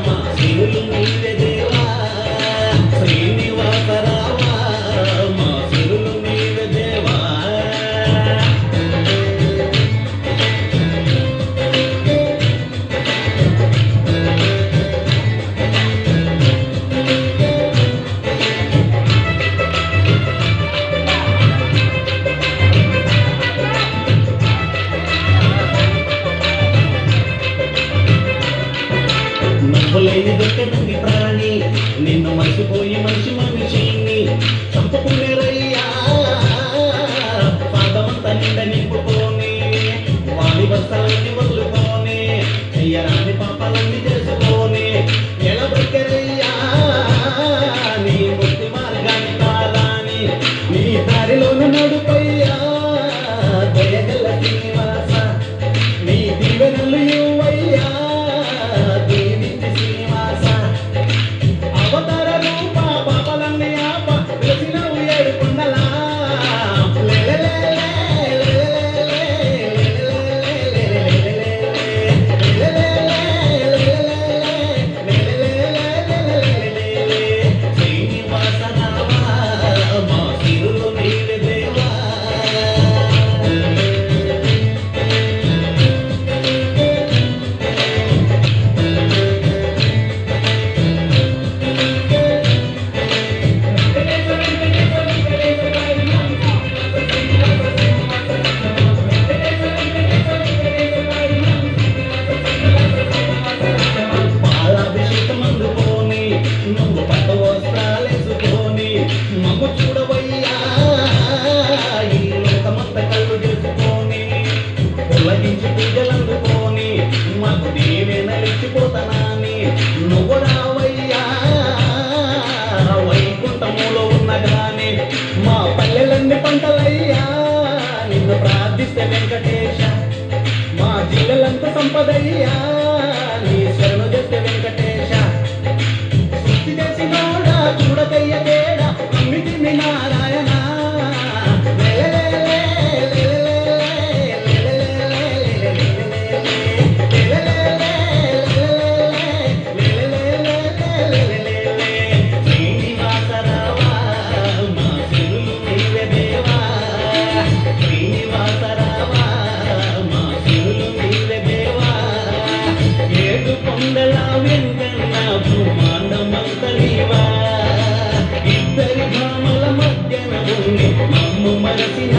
మా సిరులు నీవే దేవా శ్రీనివాస రావా మా సిరులు నీవే దేవా నవ్వులేని దొక్కడంగి ప్రాణి నిన్ను మర్చిపోయి మనిషిని చంపుకునేరయ్యా పాదమంతా నిండా నింపుకొని వాడి వస్తాలన్నీ వదులుకొని చెయ్యరాని పాపాలన్నీ చేసుకొని ఎలా బ్రతికరయ్యా నీ ముక్తి మార్గాన్ని కాలాని నీ దారిలోన నడుపయ్యా దయగల శ్రీనివాస నీ దీవెనలు ఇవ్వయ్యా పూజలందుకోని మాకు దీవెనలిచ్చిపోతానని నువ్వు రావయ్యా వైకుంఠములో ఉన్నగానే మా పల్లెలన్నీ పంటలయ్యా నిన్ను ప్రార్థిస్తే వెంకటేశ మా జిల్లలంతా సంపదయ్యా నీ శరణు చేస్తే వెంకటేశ సృష్టి చేసినోడా చూడకయ్య తేడా అమ్మితి నారాయణ ఇద్దరి భామల మధ్యన మమ్ము మనసిన